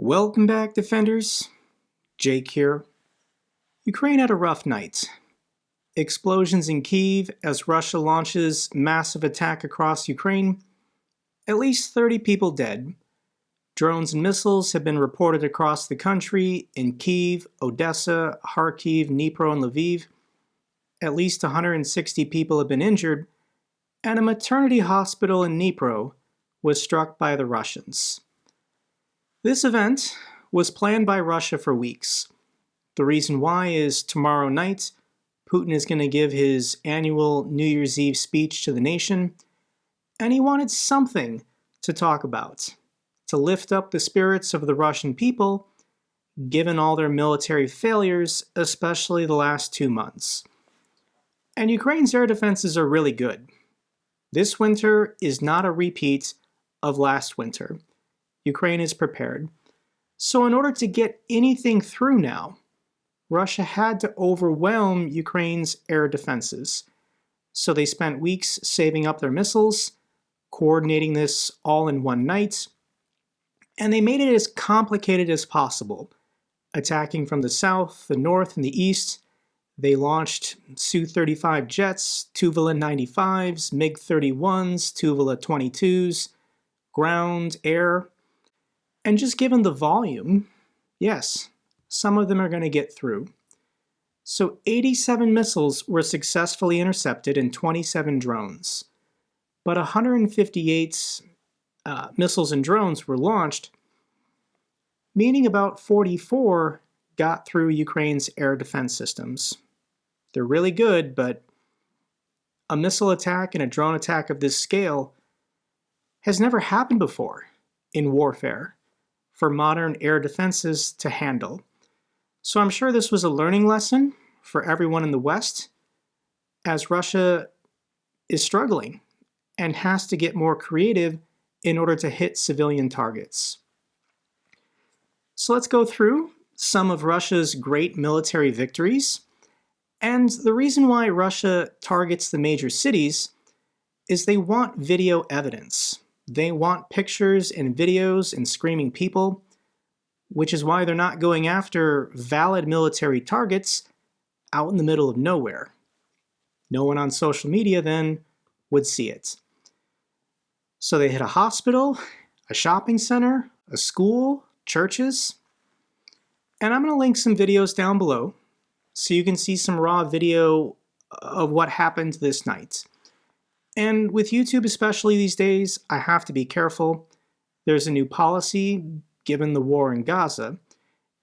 Welcome back, Defenders. Jake here. Ukraine had a rough night. Explosions in Kyiv as Russia launches massive attack across Ukraine. At least 30 people dead. Drones and missiles have been reported across the country in Kyiv, Odessa, Kharkiv, Dnipro, and Lviv. At least 160 people have been injured, and a maternity hospital in Dnipro was struck by the Russians. This event was planned by Russia for weeks. The reason why is tomorrow night, Putin is going to give his annual New Year's Eve speech to the nation, and he wanted something to talk about, to lift up the spirits of the Russian people, given all their military failures, especially the last 2 months. And Ukraine's air defenses are really good. This winter is not a repeat of last winter. Ukraine is prepared. So in order to get anything through now, Russia had to overwhelm Ukraine's air defenses. So they spent weeks saving up their missiles, coordinating this all in one night, and they made it as complicated as possible. Attacking from the south, the north, and the east, they launched Su-35 jets, Tupolev-95s, MiG-31s, Tupolev-22s, ground, air. And just given the volume, yes, some of them are going to get through. So 87 missiles were successfully intercepted and 27 drones. But 158 missiles and drones were launched, meaning about 44 got through Ukraine's air defense systems. They're really good, but a missile attack and a drone attack of this scale has never happened before in warfare for modern air defenses to handle. So I'm sure this was a learning lesson for everyone in the West, as Russia is struggling and has to get more creative in order to hit civilian targets. So let's go through some of Russia's great military victories. And the reason why Russia targets the major cities is they want video evidence. They want pictures and videos and screaming people, which is why they're not going after valid military targets out in the middle of nowhere. No one on social media then would see it. So they hit a hospital, a shopping center, a school, churches. And I'm going to link some videos down below so you can see some raw video of what happened this night. And with YouTube, especially these days, I have to be careful. There's a new policy given the war in Gaza,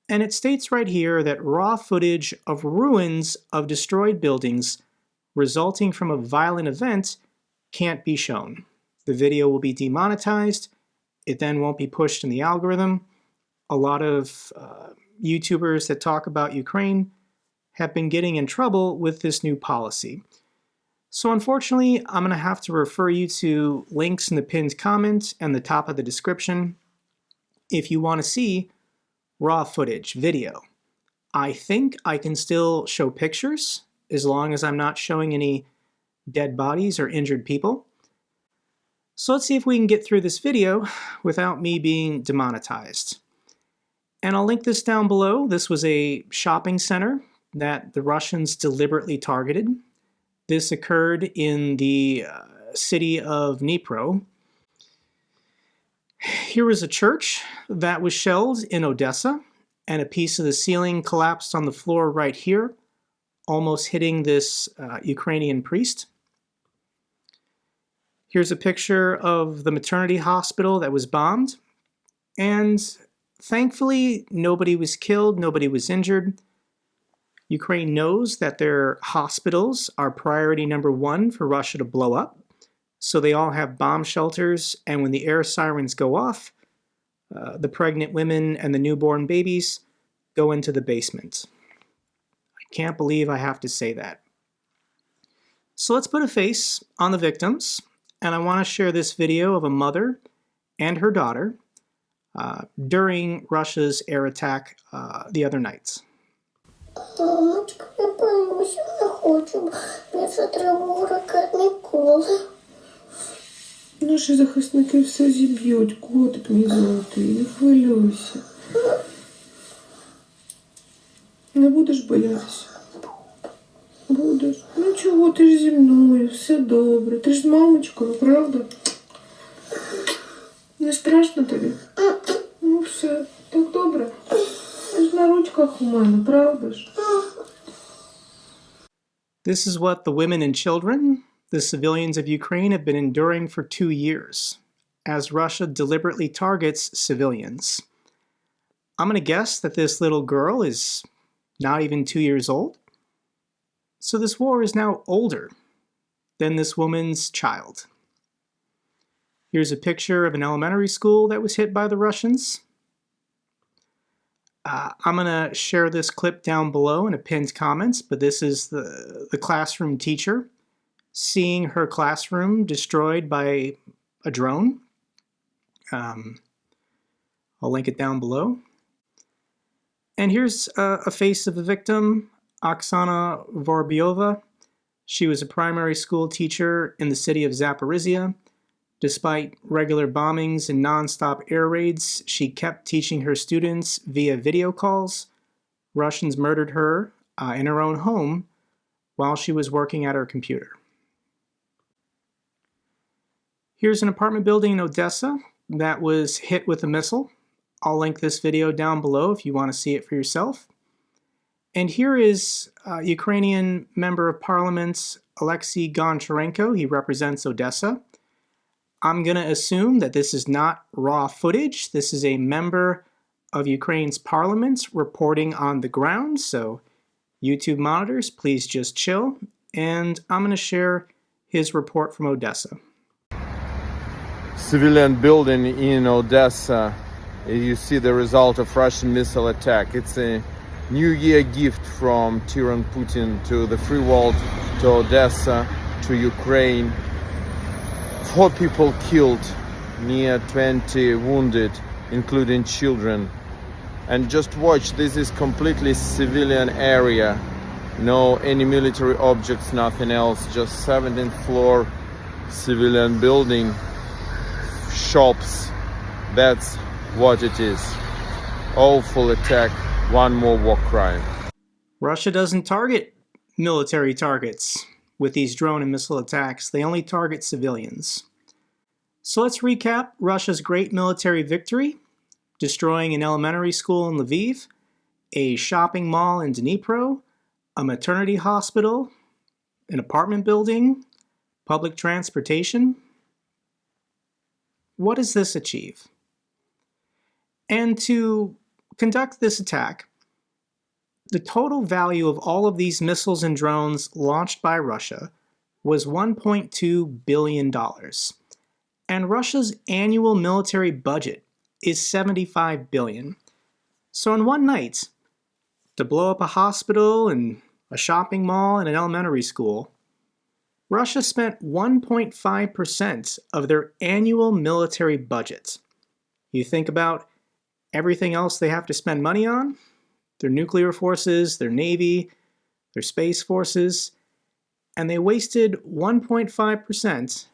and it states right here that raw footage of ruins of destroyed buildings resulting from a violent event can't be shown. The video will be demonetized. It then won't be pushed in the algorithm. A lot of YouTubers that talk about Ukraine have been getting in trouble with this new policy. So unfortunately, I'm going to have to refer you to links in the pinned comment and the top of the description if you want to see raw footage, video. I think I can still show pictures as long as I'm not showing any dead bodies or injured people. So let's see if we can get through this video without me being demonetized. And I'll link this down below. This was a shopping center that the Russians deliberately targeted. This occurred in the city of Dnipro. Here was a church that was shelled in Odessa, and a piece of the ceiling collapsed on the floor right here, almost hitting this Ukrainian priest. Here's a picture of the maternity hospital that was bombed, and thankfully nobody was killed, nobody was injured. Ukraine knows that their hospitals are priority number one for Russia to blow up. So they all have bomb shelters, and when the air sirens go off, the pregnant women and the newborn babies go into the basement. I can't believe I have to say that. So let's put a face on the victims, and I want to share this video of a mother and her daughter during Russia's air attack the other night. Мамочка, я боюсь, я не хочу. Мені це треба ракетний коли. Наші захисники все зіб'ють, котик мій золотий, не хвилюйся. Не будеш боятися? Будеш. Ну чого, ти ж зі мною, все добре. Ти ж з мамочкою, правда? Не страшно тобі? Ну все, так добре. Ти ж на ручках у мене, правда ж? This is what the women and children, the civilians of Ukraine, have been enduring for 2 years, as Russia deliberately targets civilians. I'm going to guess that this little girl is not even 2 years old. So this war is now older than this woman's child. Here's a picture of an elementary school that was hit by the Russians. I'm going to share this clip down below in a pinned comments, but this is the classroom teacher seeing her classroom destroyed by a drone. I'll link it down below. And here's a face of the victim, Oksana Vorbyova. She was a primary school teacher in the city of Zaporizhia. Despite regular bombings and non-stop air raids, she kept teaching her students via video calls. Russians murdered her in her own home while she was working at her computer. Here's an apartment building in Odessa that was hit with a missile. I'll link this video down below if you want to see it for yourself. And here is Ukrainian Member of Parliament Alexei Goncharenko. He represents Odessa. I'm going to assume that this is not raw footage. This is a member of Ukraine's parliament reporting on the ground. So YouTube monitors, please just chill. And I'm going to share his report from Odessa. Civilian building in Odessa. You see the result of Russian missile attack. It's a New Year gift from Tyrant Putin to the free world, to Odessa, to Ukraine. 4 people killed, near 20 wounded, including children. And just watch, this is completely civilian area. No any military objects, nothing else. Just 17th floor civilian building, shops. That's what it is. Awful attack, one more war crime. Russia doesn't target military targets with these drone and missile attacks. They only target civilians. So let's recap Russia's great military victory, destroying an elementary school in Lviv, a shopping mall in Dnipro, a maternity hospital, an apartment building, public transportation. What does this achieve? And to conduct this attack, the total value of all of these missiles and drones launched by Russia was $1.2 billion. And Russia's annual military budget is $75 billion. So in one night, to blow up a hospital and a shopping mall and an elementary school, Russia spent 1.5% of their annual military budget. You think about everything else they have to spend money on, their nuclear forces, their navy, their space forces, and they wasted 1.5%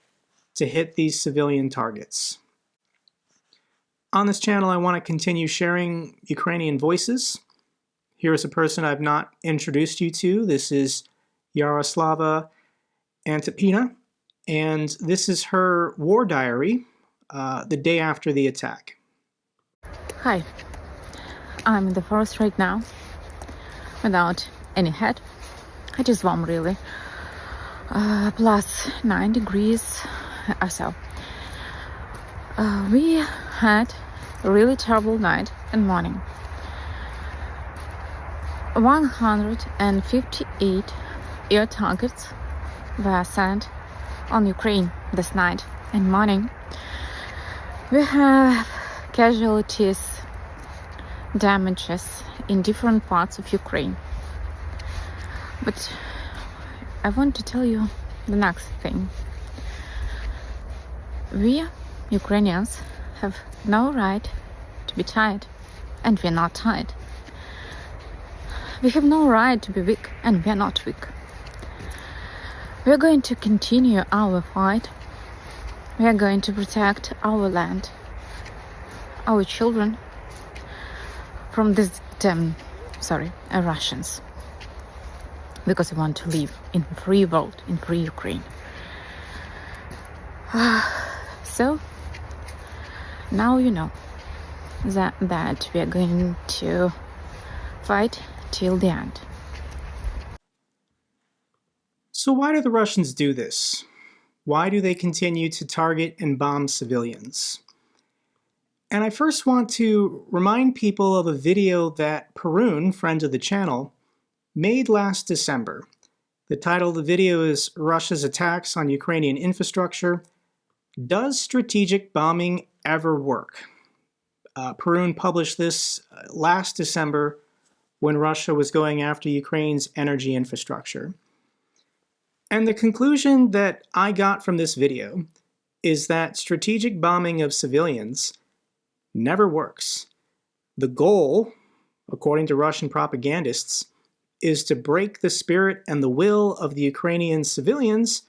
to hit these civilian targets. On this channel, I want to continue sharing Ukrainian voices. Here's a person I've not introduced you to. This is Yaroslava Antipina, and this is her war diary the day after the attack. Hi, I'm in the forest right now, without any hat. It is warm really, plus 9 degrees or so. We had a really terrible night and morning. 158 air targets were sent on Ukraine this night and morning. We have casualties, damages in different parts of Ukraine. But I want to tell you the next thing. We Ukrainians have no right to be tired, and we're not tired. We have no right to be weak, and we're not weak. We're going to continue our fight. We are going to protect our land, our children, from these damn, Russians, because we want to live in free world, in free Ukraine. So now you know that we are going to fight till the end. So why do the Russians do this? Why do they continue to target and bomb civilians? And I first want to remind people of a video that Perun, friend of the channel, made last December. The title of the video is Russia's Attacks on Ukrainian Infrastructure. Does strategic bombing ever work? Perun published this last December when Russia was going after Ukraine's energy infrastructure. And the conclusion that I got from this video is that strategic bombing of civilians never works. The goal, according to Russian propagandists, is to break the spirit and the will of the Ukrainian civilians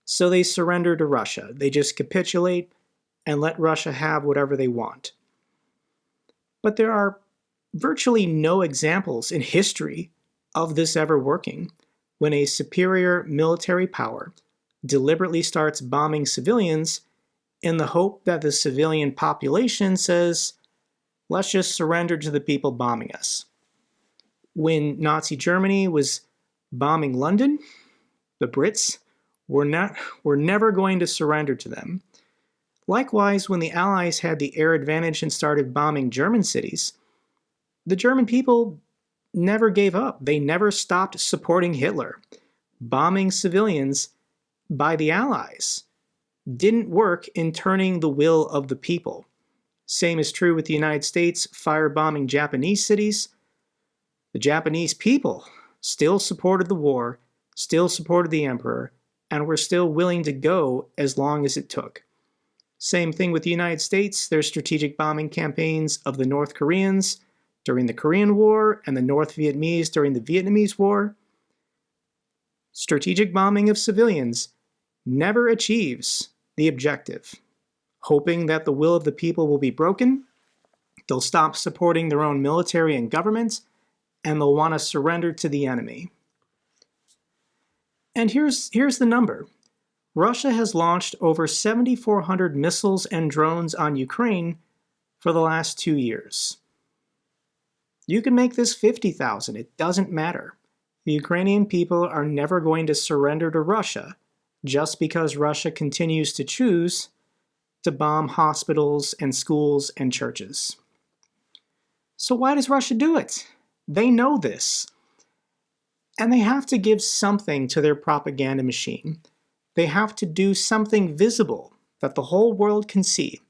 so they surrender to Russia. They just capitulate and let Russia have whatever they want. But there are virtually no examples in history of this ever working when a superior military power deliberately starts bombing civilians in the hope that the civilian population says, let's just surrender to the people bombing us. When Nazi Germany was bombing London, the Brits were never going to surrender to them. Likewise, when the Allies had the air advantage and started bombing German cities, the German people never gave up. They never stopped supporting Hitler. Bombing civilians by the Allies didn't work in turning the will of the people. Same is true with the United States firebombing Japanese cities. The Japanese people still supported the war, still supported the emperor, and were still willing to go as long as it took. Same thing with the United States. There's strategic bombing campaigns of the North Koreans during the Korean War and the North Vietnamese during the Vietnamese War. Strategic bombing of civilians never achieves the objective. Hoping that the will of the people will be broken, they'll stop supporting their own military and government, and they'll want to surrender to the enemy. And here's the number. Russia has launched over 7,400 missiles and drones on Ukraine for the last 2 years. You can make this 50,000, it doesn't matter. The Ukrainian people are never going to surrender to Russia just because Russia continues to choose to bomb hospitals and schools and churches. So why does Russia do it? They know this. And they have to give something to their propaganda machine. They have to do something visible that the whole world can see,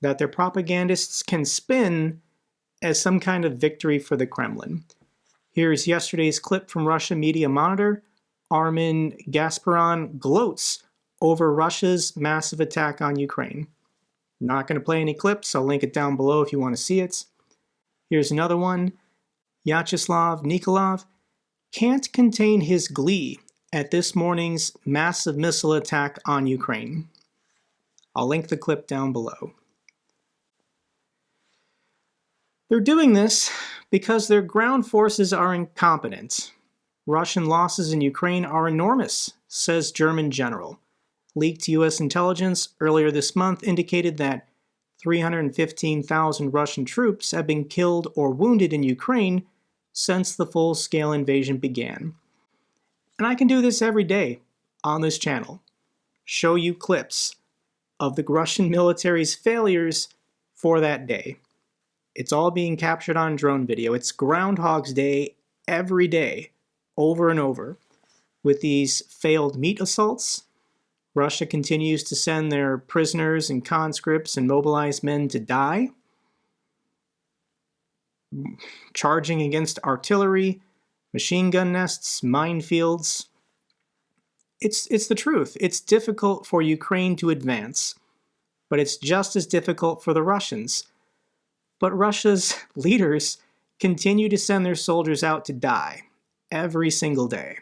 that their propagandists can spin as some kind of victory for the Kremlin. Here's yesterday's clip from Russia Media Monitor. Armin Gasparin gloats over Russia's massive attack on Ukraine. Not going to play any clips. I'll link it down below if you want to see it. Here's another one. Vyacheslav Nikolov can't contain his glee at this morning's massive missile attack on Ukraine. I'll link the clip down below. They're doing this because their ground forces are incompetent. Russian losses in Ukraine are enormous, says German general. Leaked U.S. intelligence earlier this month indicated that 315,000 Russian troops have been killed or wounded in Ukraine since the full-scale invasion began. And I can do this every day on this channel. Show you clips of the Russian military's failures for that day. It's all being captured on drone video. It's Groundhog's Day every day, over and over. With these failed meat assaults, Russia continues to send their prisoners and conscripts and mobilized men to die, charging against artillery, machine gun nests, minefields. It's the truth. It's difficult for Ukraine to advance, but it's just as difficult for the Russians. But Russia's leaders continue to send their soldiers out to die every single day.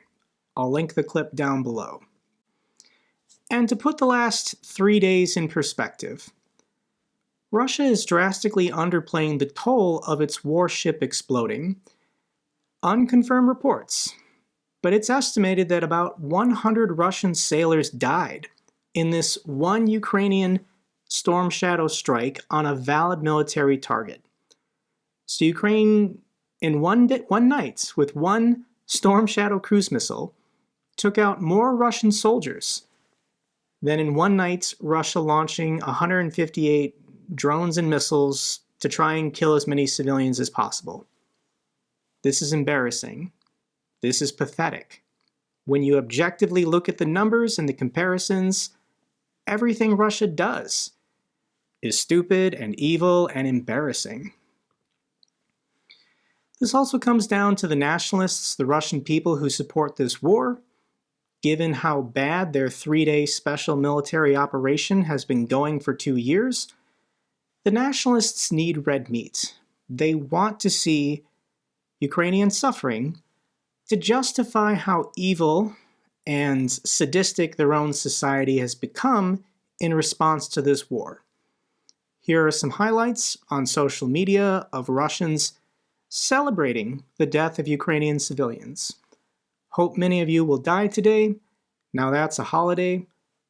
I'll link the clip down below. And to put the last 3 days in perspective, Russia is drastically underplaying the toll of its warship exploding. Unconfirmed reports, but it's estimated that about 100 Russian sailors died in this one Ukrainian Storm Shadow strike on a valid military target. So Ukraine, in one night, with one Storm Shadow cruise missile, took out more Russian soldiers than in one night Russia launching 158 drones and missiles to try and kill as many civilians as possible. This is embarrassing. This is pathetic. When you objectively look at the numbers and the comparisons, everything Russia does is stupid and evil and embarrassing. This also comes down to the nationalists, the Russian people who support this war. Given how bad their 3-day special military operation has been going for 2 years, the nationalists need red meat. They want to see Ukrainian suffering to justify how evil and sadistic their own society has become in response to this war. Here are some highlights on social media of Russians celebrating the death of Ukrainian civilians. Hope many of you will die today. Now that's a holiday.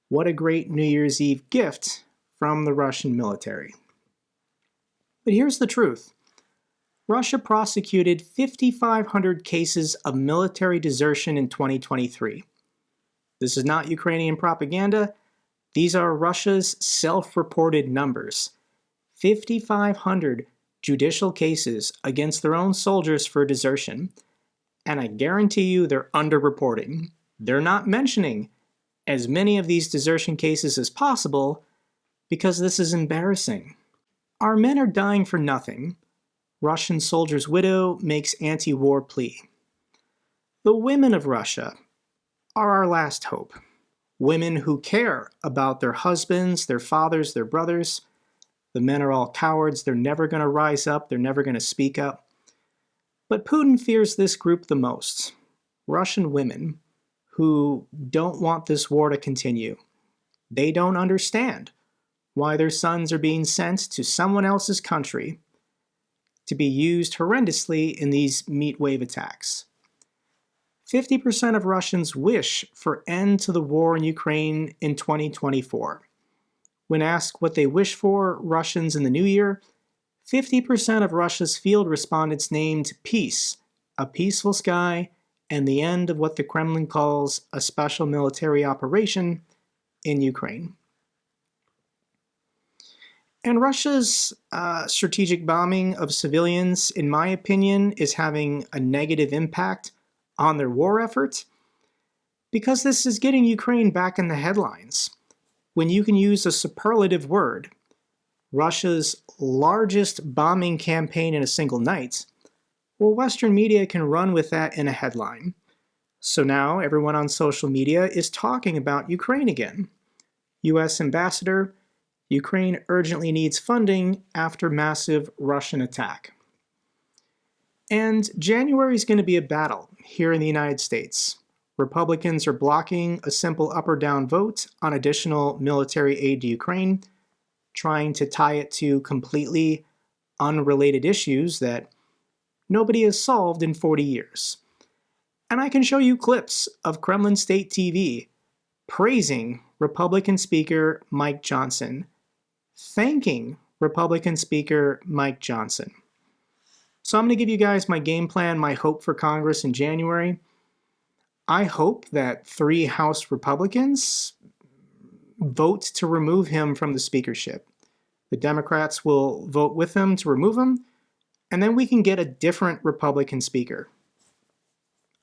What a great New Year's Eve gift from the Russian military. But here's the truth. Russia prosecuted 5,500 cases of military desertion in 2023. This is not Ukrainian propaganda. These are Russia's self-reported numbers. 5,500 judicial cases against their own soldiers for desertion. And I guarantee you they're underreporting. They're not mentioning as many of these desertion cases as possible because this is embarrassing. Our men are dying for nothing. Russian soldier's widow makes anti-war plea. The women of Russia are our last hope. Women who care about their husbands, their fathers, their brothers. The men are all cowards. They're never going to rise up. They're never going to speak up. But Putin fears this group the most. Russian women who don't want this war to continue. They don't understand why their sons are being sent to someone else's country to be used horrendously in these meat wave attacks. 50% of Russians wish for end to the war in Ukraine in 2024. When asked what they wish for, Russians in the new year, 50% of Russia's field respondents named peace, a peaceful sky, and the end of what the Kremlin calls a special military operation in Ukraine. And Russia's strategic bombing of civilians, in my opinion, is having a negative impact on their war efforts because this is getting Ukraine back in the headlines. When you can use a superlative word, Russia's largest bombing campaign in a single night, well, Western media can run with that in a headline. So now everyone on social media is talking about Ukraine again. U.S. Ambassador, Ukraine urgently needs funding after massive Russian attack. And January is going to be a battle here in the United States. Republicans are blocking a simple up or down vote on additional military aid to Ukraine, trying to tie it to completely unrelated issues that nobody has solved in 40 years. And I can show you clips of Kremlin State TV praising Republican Speaker Mike Johnson, thanking Republican Speaker Mike Johnson. So I'm going to give you guys my game plan, my hope for Congress in January. I hope that 3 House Republicans vote to remove him from the speakership. The Democrats will vote with him to remove him, and then we can get a different Republican speaker.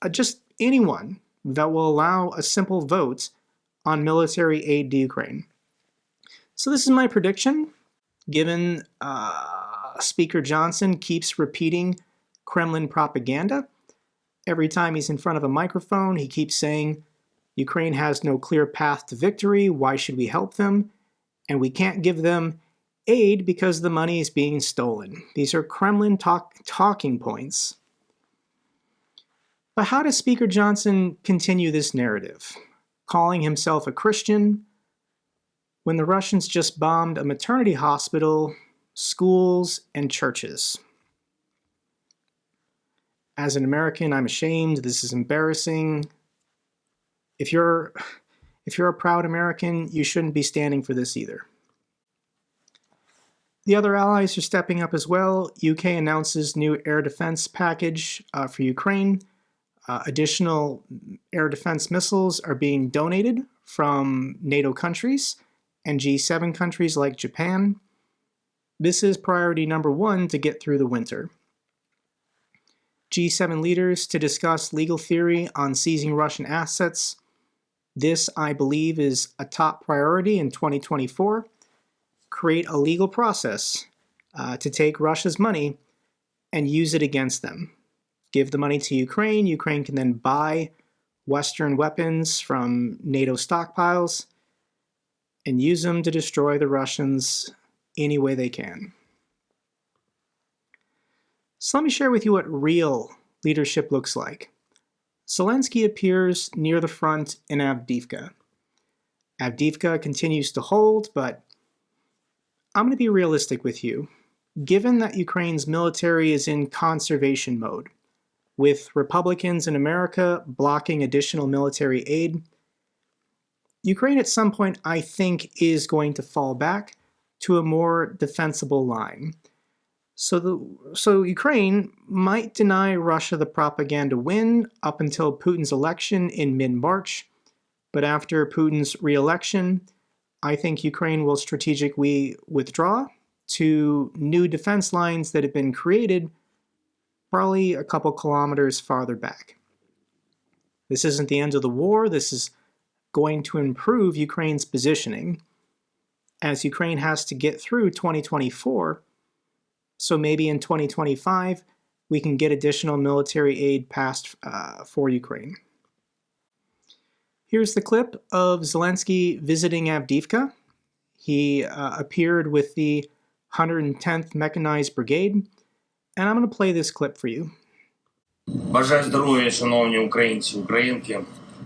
Just anyone that will allow a simple vote on military aid to Ukraine. So this is my prediction, given Speaker Johnson keeps repeating Kremlin propaganda. Every time he's in front of a microphone, he keeps saying, Ukraine has no clear path to victory, why should we help them? And we can't give them aid because the money is being stolen. These are Kremlin talking points. But how does Speaker Johnson continue this narrative? Calling himself a Christian, when the Russians just bombed a maternity hospital schools, and churches. As an American, I'm ashamed. This is embarrassing. If you're a proud American, you shouldn't be standing for this either. The other allies are stepping up as well. UK announces new air defense package for Ukraine. Additional air defense missiles are being donated from NATO countries and G7 countries like Japan. This is priority number one to get through the winter. G7 leaders to discuss legal theory on seizing Russian assets. This, I believe, is a top priority in 2024. Create a legal process to take Russia's money and use it against them. Give the money to Ukraine. Ukraine can then buy Western weapons from NATO stockpiles and use them to destroy the Russians any way they can. So let me share with you what real leadership looks like. Zelensky appears near the front in Avdiivka. Avdiivka continues to hold, but I'm going to be realistic with you. Given that Ukraine's military is in conservation mode, with Republicans in America blocking additional military aid, Ukraine at some point, I think, is going to fall back to a more defensible line. So Ukraine might deny Russia the propaganda win up until Putin's election in mid-March, but after Putin's re-election, I think Ukraine will strategically withdraw to new defense lines that have been created probably a couple kilometers farther back. This isn't the end of the war. This is going to improve Ukraine's positioning as Ukraine has to get through 2024. So maybe in 2025, we can get additional military aid passed for Ukraine. Here's the clip of Zelensky visiting Avdiivka. He appeared with the 110th Mechanized Brigade, and I'm going to play this clip for you. Бажаю здоров'я, шановні українці, українки.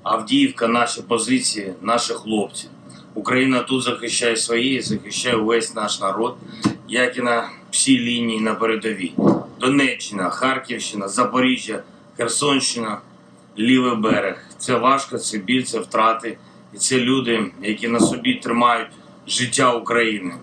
Авдіївка, наші позиції, наші хлопці. Україна тут захищає свої, захищає весь наш народ, як і на всій лінії на передовій. Донеччина, Харківщина, Запоріжжя, Херсонщина, лівий берег. Це важко, це біль, це втрати. І це люди, які на собі тримають життя України.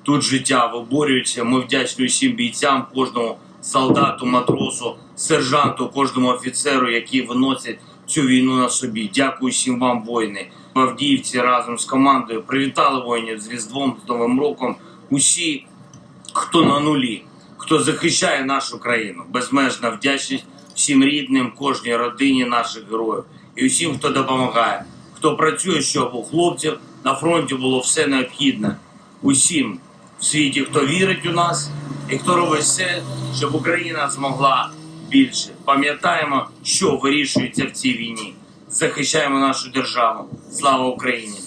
Тут життя виборюється. Ми вдячні усім бійцям, кожному солдату, матросу, сержанту, кожному офіцеру, які виносять цю війну на собі. Дякую всім вам, воїни. В Авдіївці разом з командою привітали воїнів з Різдвом, з Новим роком. Усі, хто на нулі, хто захищає нашу країну. Безмежна вдячність всім рідним, кожній родині наших героїв. І усім, хто допомагає, хто працює, щоб у хлопців на фронті було все необхідне. Усім в світі, хто вірить у нас і хто робить все, щоб Україна змогла більше. Пам'ятаємо, що вирішується в цій війні. Захищаємо нашу державу. Слава Україні!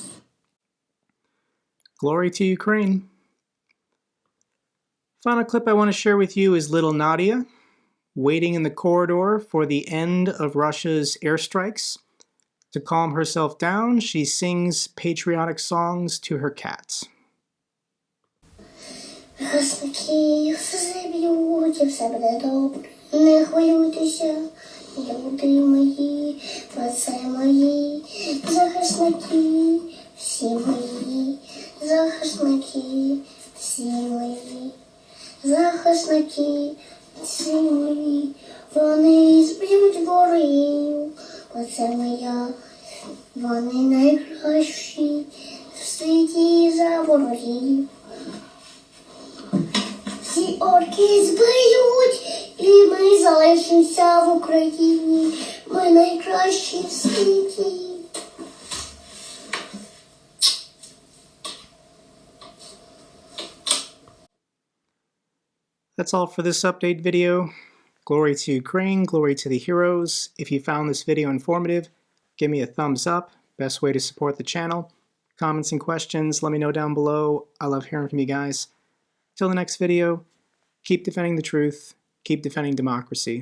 Glory to Ukraine. Final clip I want to share with you is little Nadia, waiting in the corridor for the end of Russia's airstrikes. To calm herself down, she sings patriotic songs to her cats. Гасники все заб'ють, і все буде добре. Не хвилюйтеся, люди мої, оце мої, захисники, всі мої, захисники, всі мої, захисники, всі мої, вони зб'ють ворогів, оце моя, вони найкращі в світі за ворогів. Всі орки збиють, і ми залишимося в Україні. Ми найкращі в світі. That's all for this update video. Glory to Ukraine, glory to the heroes. If you found this video informative, give me a thumbs up. Best way to support the channel. Comments and questions, let me know down below. I love hearing from you guys. Till the next video, keep defending the truth, keep defending democracy.